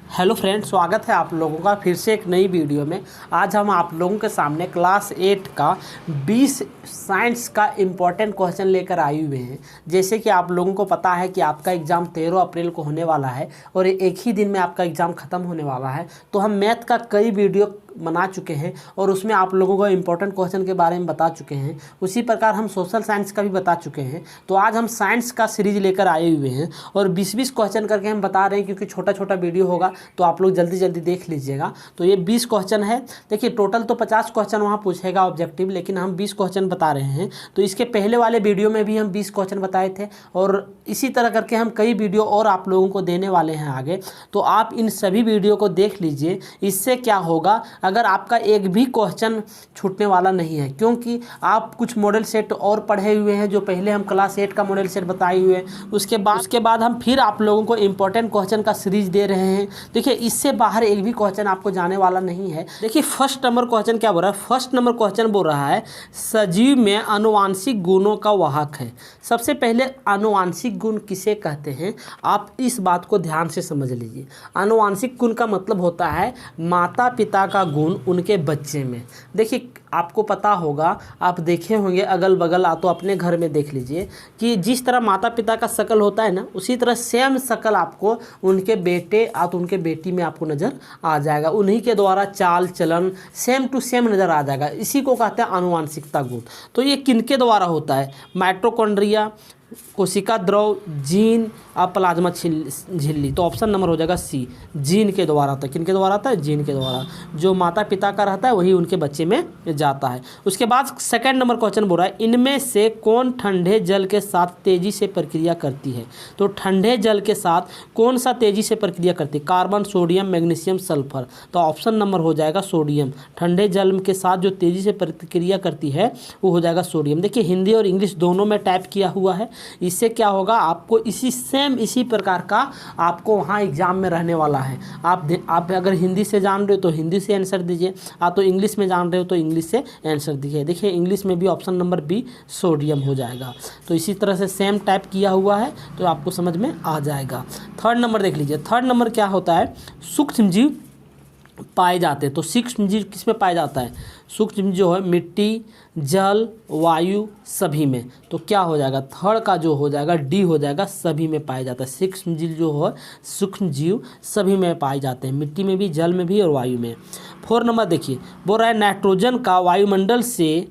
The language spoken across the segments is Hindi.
हेलो फ्रेंड, स्वागत है आप लोगों का फिर से एक नई वीडियो में। आज हम आप लोगों के सामने क्लास 8 का 20 साइंस का इम्पोर्टेंट क्वेश्चन लेकर आए हुए हैं। जैसे कि आप लोगों को पता है कि आपका एग्ज़ाम 13 अप्रैल को होने वाला है और एक ही दिन में आपका एग्ज़ाम ख़त्म होने वाला है। तो हम मैथ का कई वीडियो बना चुके हैं और उसमें आप लोगों को इम्पोर्टेंट क्वेश्चन के बारे में बता चुके हैं। उसी प्रकार हम सोशल साइंस का भी बता चुके हैं। तो आज हम साइंस का सीरीज लेकर आए हुए हैं और 20-20 क्वेश्चन करके हम बता रहे हैं, क्योंकि छोटा छोटा वीडियो होगा तो आप लोग जल्दी जल्दी देख लीजिएगा। तो ये 20 क्वेश्चन है। देखिए, टोटल तो 50 क्वेश्चन वहाँ पूछेगा ऑब्जेक्टिव, लेकिन हम 20 क्वेश्चन बता रहे हैं। तो इसके पहले वाले वीडियो में भी हम 20 क्वेश्चन बताए थे और इसी तरह करके हम कई वीडियो और आप लोगों को देने वाले हैं आगे। तो आप इन सभी वीडियो को देख लीजिए। इससे क्या होगा, अगर आपका एक भी क्वेश्चन छूटने वाला नहीं है, क्योंकि आप कुछ मॉडल सेट और पढ़े हुए हैं जो पहले हम क्लास 8 का मॉडल सेट बताए हुए हैं। उसके बाद हम फिर आप लोगों को इम्पोर्टेंट क्वेश्चन का सीरीज दे रहे हैं। देखिए, इससे बाहर एक भी क्वेश्चन आपको जाने वाला नहीं है। देखिए, फर्स्ट नंबर क्वेश्चन क्या बोल रहा है। फर्स्ट नंबर क्वेश्चन बोल रहा है सजीव में आनुवांशिक गुणों का वाहक है। सबसे पहले आनुवांशिक गुण किसे कहते हैं, आप इस बात को ध्यान से समझ लीजिए। आनुवांशिक गुण का मतलब होता है माता पिता का गुण उनके बच्चे में। देखिए, आपको पता होगा, आप देखे होंगे अगल बगल, तो अपने घर में देख लीजिए कि जिस तरह माता पिता का शकल होता है ना, उसी तरह सेम शकल आपको उनके बेटे और उनके बेटी में आपको नज़र आ जाएगा। उन्हीं के द्वारा चाल चलन सेम टू सेम नज़र आ जाएगा। इसी को कहते हैं आनुवांशिकता गुण। तो ये किनके द्वारा होता है, माइटोकॉन्ड्रिया, कोशिका द्रव, जीन और प्लाज्मा झिल्ली। तो ऑप्शन नंबर हो जाएगा सी, जीन के द्वारा आता है। किनके द्वारा आता है, जीन के द्वारा। जो माता पिता का रहता है वही उनके बच्चे में जाता है। उसके बाद सेकंड नंबर क्वेश्चन बोल रहा है इनमें से कौन ठंडे जल के साथ तेजी से प्रक्रिया करती है। तो ठंडे जल के साथ कौन सा तेजी से प्रक्रिया करती है, कार्बन, सोडियम, मैग्नीशियम, सल्फर। तो ऑप्शन नंबर हो जाएगा सोडियम। ठंडे जल के साथ जो तेजी से प्रक्रिया करती है वो हो जाएगा सोडियम। देखिए, हिंदी और इंग्लिश दोनों में टाइप किया हुआ है। इससे क्या होगा, आपको इसी प्रकार का आपको वहाँ एग्जाम में रहने वाला है। आप अगर हिंदी से जान रहे हो तो हिंदी से आंसर दीजिए, आप तो इंग्लिश में जान रहे हो तो इंग्लिश से आंसर दीजिए। देखिए, इंग्लिश में भी ऑप्शन नंबर बी सोडियम हो जाएगा। तो इसी तरह से सेम टाइप किया हुआ है तो आपको समझ में आ जाएगा। थर्ड नंबर देख लीजिए। थर्ड नंबर क्या होता है, सूक्ष्म जीव पाए जाते हैं। तो सूक्ष्म जीव किस में पाया जाता है, सूक्ष्म जो है मिट्टी, जल, वायु सभी में। तो क्या हो जाएगा, थर्ड का जो हो जाएगा डी हो जाएगा, सभी में पाया जाता है। सूक्ष्म जीव जो है, सूक्ष्म जीव सभी में पाए जाते हैं, मिट्टी में भी, जल में भी और वायु में। फोर नंबर देखिए, बोल रहा है नाइट्रोजन का वायुमंडल से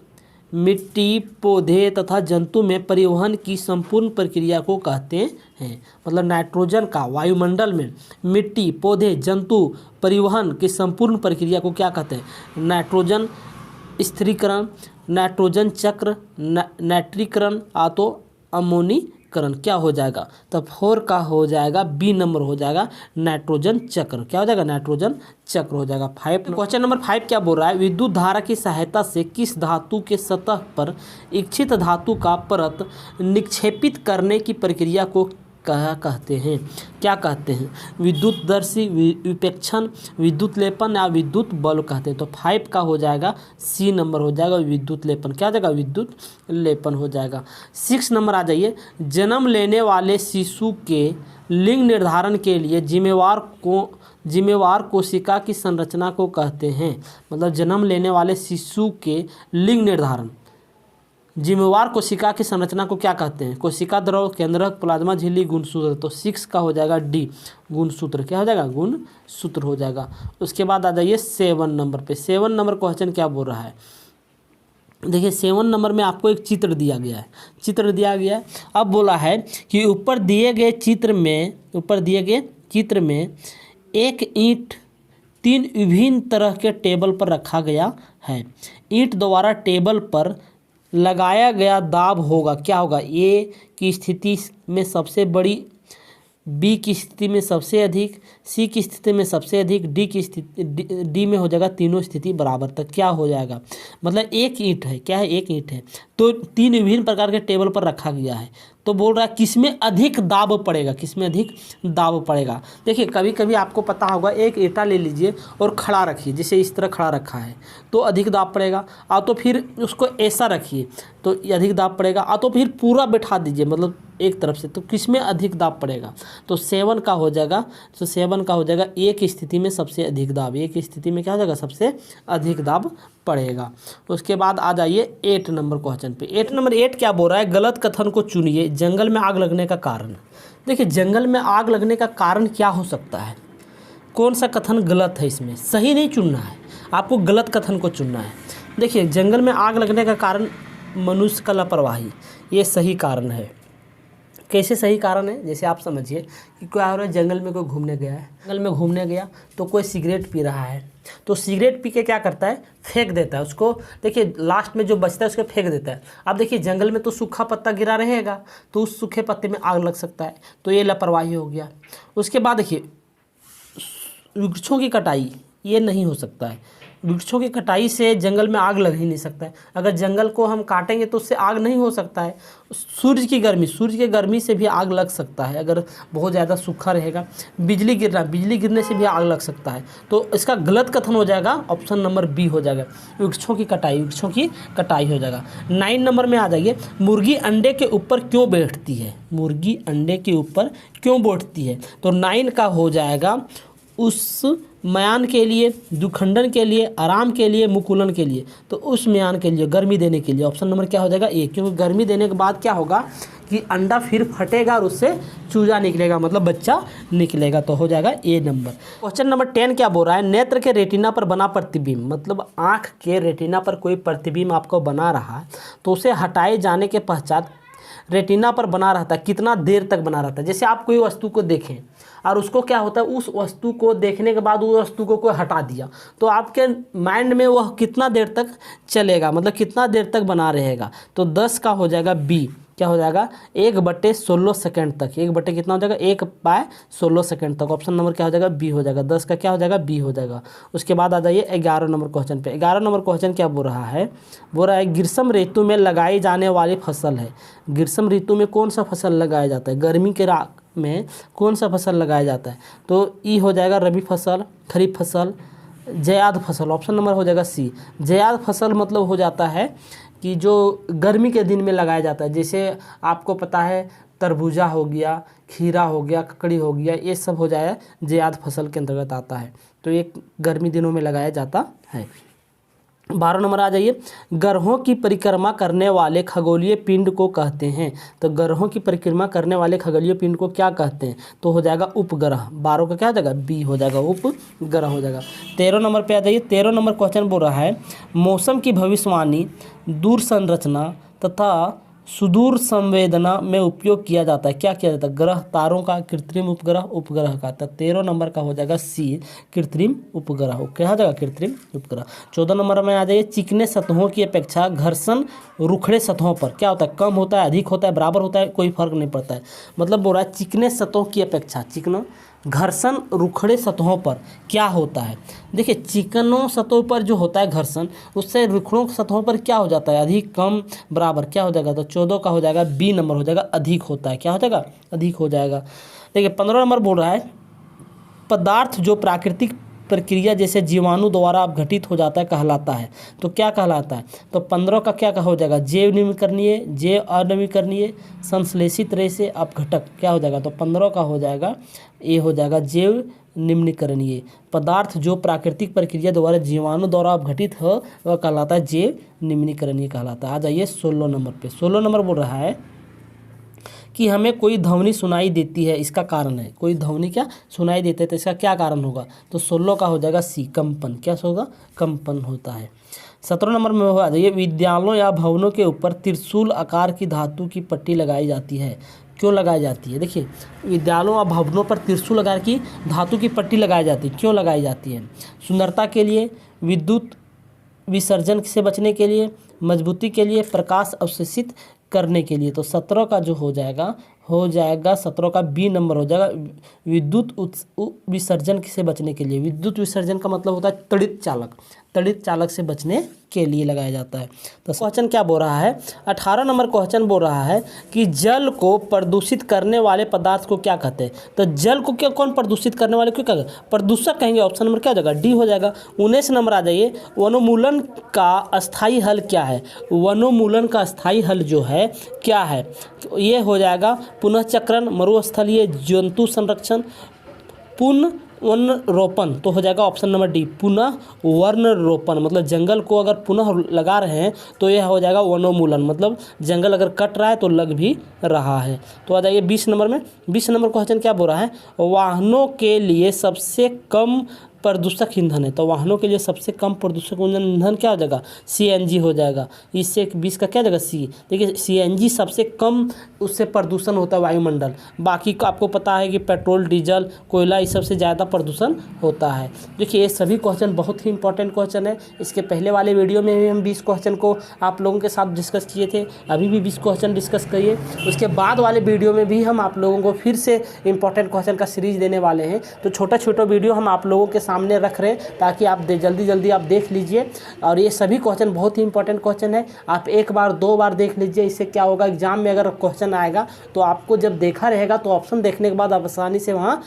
मिट्टी, पौधे तथा जंतु में परिवहन की संपूर्ण प्रक्रिया को कहते हैं। मतलब नाइट्रोजन का वायुमंडल में मिट्टी, पौधे, जंतु परिवहन की संपूर्ण प्रक्रिया को क्या कहते हैं, नाइट्रोजन स्थिरीकरण, नाइट्रोजन चक्र, नाइट्रीकरण, तो अमोनीकरण। क्या हो जाएगा, तो 4 का हो जाएगा बी नंबर हो जाएगा नाइट्रोजन चक्र। क्या हो जाएगा, नाइट्रोजन चक्र हो जाएगा। 5 क्वेश्चन नंबर 5 क्या बोल रहा है, विद्युत धारा की सहायता से किस धातु के सतह पर इच्छित धातु का परत निक्षेपित करने की प्रक्रिया को कहते हैं। क्या कहते हैं, विद्युतदर्शी, विपेक्षण, विद्युत लेपन या विद्युत बल्ब कहते हैं। तो 5 का हो जाएगा सी नंबर हो जाएगा विद्युत लेपन। क्या हो जाएगा, विद्युत लेपन हो जाएगा। 6 नंबर आ जाइए, जन्म लेने वाले शिशु के लिंग निर्धारण के लिए जिम्मेवार कोशिका की संरचना को कहते हैं। मतलब जन्म लेने वाले शिशु के लिंग निर्धारण, जिम्मेवार कोशिका की संरचना को क्या कहते हैं, कोशिका द्रव, केंद्रक, प्लाज्मा झिल्ली, गुणसूत्र। तो 6 का हो जाएगा डी, गुणसूत्र। क्या हो जाएगा, गुणसूत्र हो जाएगा। उसके बाद आ जाइए 7 नंबर पे। 7 नंबर क्वेश्चन क्या बोल रहा है, देखिए 7 नंबर में आपको एक चित्र दिया गया है। अब बोला है कि ऊपर दिए गए चित्र में एक ईंट 3 विभिन्न तरह के टेबल पर रखा गया है। ईंट द्वारा टेबल पर लगाया गया दाब होगा, क्या होगा, ए की स्थिति में सबसे बड़ी, बी की स्थिति में सबसे अधिक, सी की स्थिति में सबसे अधिक, डी में हो जाएगा तीनों स्थिति बराबर तक। क्या हो जाएगा, मतलब एक ईंट है, क्या है, एक ईंट है, तो 3 विभिन्न प्रकार के टेबल पर रखा गया है। तो बोल रहा है किसमें अधिक दाब पड़ेगा, किसमें अधिक दाब पड़ेगा। देखिए, कभी कभी आपको पता होगा, एक ईंटा ले लीजिए और खड़ा रखिए, जैसे इस तरह खड़ा रखा है तो अधिक दाब पड़ेगा। तो फिर उसको ऐसा रखिए तो ये अधिक दाब पड़ेगा। तो फिर पूरा बैठा दीजिए मतलब एक तरफ से, तो किस में अधिक दाब पड़ेगा? तो 7 का हो जाएगा। तो 7 का हो जाएगा एक स्थिति में सबसे अधिक दाब, एक स्थिति में क्या हो जाएगा सबसे अधिक दाब पड़ेगा। उसके बाद आ जाइए 8 नंबर क्वेश्चन पे। 8 नंबर 8 क्या बोल रहा है? गलत कथन को चुनिए, जंगल में आग लगने का कारण। देखिए जंगल में आग लगने का कारण क्या हो सकता है, कौन सा कथन गलत है, इसमें सही नहीं चुनना है, आपको गलत कथन को चुनना है। देखिए जंगल में आग लगने का कारण मनुष्य का लापरवाही, ये सही कारण है। कैसे सही कारण है? जैसे आप समझिए कि क्या हो रहा है, जंगल में कोई घूमने गया है, जंगल में घूमने गया तो कोई सिगरेट पी रहा है, तो सिगरेट पी के क्या करता है, फेंक देता है उसको। देखिए लास्ट में जो बचता है उसको फेंक देता है। अब देखिए जंगल में तो सूखा पत्ता गिरा रहेगा, तो उस सूखे पत्ते में आग लग सकता है, तो ये लापरवाही हो गया। उसके बाद देखिए वृक्षों की कटाई, ये नहीं हो सकता है। वृक्षों की कटाई से जंगल में आग लग ही नहीं सकता है। अगर जंगल को हम काटेंगे तो उससे आग नहीं हो सकता है। सूर्य की गर्मी से भी आग लग सकता है अगर बहुत ज़्यादा सूखा रहेगा। बिजली गिरने से भी आग लग सकता है। तो इसका गलत कथन हो जाएगा ऑप्शन नंबर बी हो जाएगा, वृक्षों की कटाई हो जाएगा। 9 नंबर में आ जाइए, मुर्गी अंडे के ऊपर क्यों बैठती है? मुर्गी अंडे के ऊपर क्यों बैठती है? तो 9 का हो जाएगा उस म्यान के लिए, दुखंडन के लिए, आराम के लिए, मुकुलन के लिए। तो उस म्यान के लिए, गर्मी देने के लिए। ऑप्शन नंबर क्या हो जाएगा? ए, क्योंकि गर्मी देने के बाद क्या होगा कि अंडा फिर फटेगा और उससे चूजा निकलेगा, मतलब बच्चा निकलेगा। तो हो जाएगा ए नंबर। क्वेश्चन नंबर 10 क्या बोल रहा है? नेत्र के रेटिना पर बना प्रतिबिंब, मतलब आँख के रेटिना पर कोई प्रतिबिंब आपको बना रहा है तो उसे हटाए जाने के पश्चात रेटिना पर बना रहता है, कितना देर तक बना रहता है। जैसे आप कोई वस्तु को देखें और उसको क्या होता है, उस वस्तु को देखने के बाद उस वस्तु को कोई हटा दिया तो आपके माइंड में वह कितना देर तक चलेगा, मतलब कितना देर तक बना रहेगा। तो 10 का हो जाएगा बी, क्या हो जाएगा 1/16 सेकंड तक। 1 कितना हो जाएगा 1/16 सेकंड तक। ऑप्शन नंबर क्या हो जाएगा? बी हो जाएगा। 10 का क्या हो जाएगा? बी हो जाएगा। उसके बाद आ जाइए 11 नंबर क्वेश्चन पे। 11 नंबर क्वेश्चन क्या बोल रहा है? बोल रहा है ग्रीष्म ऋतु में लगाई जाने वाली फसल है। ग्रीष्म ऋतु में कौन सा फसल लगाया जाता है? गर्मी के रात में कौन सा फसल लगाया जाता है? तो ई हो जाएगा रबी फसल, खरीफ फसल, जयाद फसल। ऑप्शन नंबर हो जाएगा सी। जयाद फसल मतलब हो जाता है कि जो गर्मी के दिन में लगाया जाता है। जैसे आपको पता है तरबूजा हो गया, खीरा हो गया, ककड़ी हो गया, ये सब हो जाए जयाद फसल के अंतर्गत आता है। तो ये गर्मी दिनों में लगाया जाता है। 12 नंबर आ जाइए, ग्रहों की परिक्रमा करने वाले खगोलीय पिंड को कहते हैं। तो ग्रहों की परिक्रमा करने वाले खगोलीय पिंड को क्या कहते हैं? तो हो जाएगा उपग्रह। 12 का क्या हो जाएगा? बी हो जाएगा, उपग्रह हो जाएगा। 13 नंबर पे आ जाइए। 13 नंबर क्वेश्चन बोल रहा है मौसम की भविष्यवाणी, दूर संरचना तथा सुदूर संवेदना में उपयोग किया जाता है। क्या किया जाता है? ग्रह तारों का, कृत्रिम उपग्रह का। तो 13 नंबर का हो जाएगा सी, कृत्रिम उपग्रह। क्या हो जाएगा? कृत्रिम उपग्रह। 14 नंबर में आ जाइए, चिकने सतहों की अपेक्षा घर्षण रुखड़े सतहों पर क्या होता है? कम होता है, अधिक होता है, बराबर होता है, कोई फर्क नहीं पड़ता है। मतलब बोल रहा है चिकने सतहों की अपेक्षा, चिकना घर्षण रुखड़े सतहों पर क्या होता है? देखिए चिकनों सतहों पर जो होता है घर्षण, उससे रुखड़ों सतहों पर क्या हो जाता है? अधिक, कम, बराबर। क्या हो जाएगा? तो 14 का हो जाएगा बी नंबर हो जाएगा, अधिक होता है। क्या हो जाएगा? अधिक हो जाएगा। देखिए 15 नंबर बोल रहा है पदार्थ जो प्राकृतिक प्रक्रिया जैसे जीवाणु द्वारा अपघटित हो जाता है कहलाता है। तो क्या कहलाता है? तो 15 का क्या हो जाएगा? जैव निम्नीकरणीय, जैव अनवीकरणीय, संश्लेषित रेशे, अपघटक। क्या हो जाएगा? तो 15 का हो जाएगा ये हो जाएगा जैव निम्नीकरणीय। पदार्थ जो प्राकृतिक प्रक्रिया द्वारा जीवाणु द्वारा अपघटित हो वह कहलाता है जैव निम्नीकरणीय कहलाता है। आ जाइए 16 नंबर पे। 16 नंबर बोल रहा है कि हमें कोई ध्वनि सुनाई देती है, इसका कारण है। कोई ध्वनि क्या सुनाई देती है तो इसका क्या कारण होगा? तो 16 का हो जाएगा सी, कंपन। क्या होगा? कंपन होता है। 17 नंबर में आ जाइए, विद्यालयों या भवनों के ऊपर त्रिशूल आकार की धातु की पट्टी लगाई जाती है। क्यों लगाई जाती है? देखिए विद्यालयों और भवनों पर त्रिशूल आकार की धातु की पट्टी लगाई जाती है। क्यों लगाई जाती है? सुंदरता के लिए, विद्युत विसर्जन से बचने के लिए, मजबूती के लिए, प्रकाश अवशोषित करने के लिए। तो 17 का जो हो जाएगा 17 का बी नंबर हो जाएगा, विद्युत विसर्जन से बचने के लिए। विद्युत विसर्जन का मतलब होता है त्वरित चालक। तड़ित चालक से बचने के लिए लगाया जाता है। तो क्वेश्चन क्या बोल रहा है, 18 नंबर क्वेश्चन बोल रहा है कि जल को प्रदूषित करने वाले पदार्थ को क्या कहते हैं। तो जल को क्या कौन प्रदूषित करने वाले क्यों कहते हैं, प्रदूषक कहेंगे। ऑप्शन नंबर क्या हो जाएगा, डी हो जाएगा। 19 नंबर आ जाइए, वनोन्मूलन का अस्थायी हल क्या है। वनोन्मूलन का अस्थायी हल जो है क्या है, ये हो जाएगा पुनःचक्रण, मरुस्थलीय जंतु संरक्षण, पुनः वन रोपण। तो हो जाएगा ऑप्शन नंबर डी, पुनः वन रोपण। मतलब जंगल को अगर पुनः लगा रहे हैं तो यह हो जाएगा वनोन्मूलन, मतलब जंगल अगर कट रहा है तो लग भी रहा है। तो आ जाइए 20 नंबर में। 20 नंबर क्वेश्चन क्या बोल रहा है, वाहनों के लिए सबसे कम प्रदूषक ईंधन है। तो वाहनों के लिए सबसे कम प्रदूषक ईंधन क्या हो जाएगा, सीएनजी हो जाएगा। इससे 20 का क्या जाएगा, सी। देखिए सीएनजी सबसे कम उससे प्रदूषण होता है वायुमंडल। बाकी को आपको पता है कि पेट्रोल, डीजल, कोयला, इस सबसे ज़्यादा प्रदूषण होता है। देखिए ये सभी क्वेश्चन बहुत ही इंपॉर्टेंट क्वेश्चन है। इसके पहले वाले वीडियो में भी हम 20 क्वेश्चन को आप लोगों के साथ डिस्कस किए थे, अभी भी 20 क्वेश्चन डिस्कस करिए। उसके बाद वाले वीडियो में भी हम आप लोगों को फिर से इंपॉर्टेंट क्वेश्चन का सीरीज देने वाले हैं। तो छोटा छोटा वीडियो हम आप लोगों के सामने रख रहे हैं ताकि आप जल्दी जल्दी आप देख लीजिए। और ये सभी क्वेश्चन बहुत ही इंपॉर्टेंट क्वेश्चन है, आप एक बार 2 बार देख लीजिए। इससे क्या होगा, एग्जाम में अगर क्वेश्चन आएगा तो आपको जब देखा रहेगा तो ऑप्शन देखने के बाद आप आसानी से वहाँ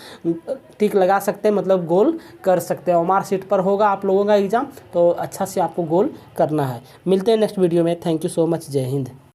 टिक लगा सकते हैं, मतलब गोल कर सकते हैं। और मार्कशीट पर होगा आप लोगों का एग्जाम, तो अच्छा से आपको गोल करना है। मिलते हैं नेक्स्ट वीडियो में। Thank you so much. जय हिंद।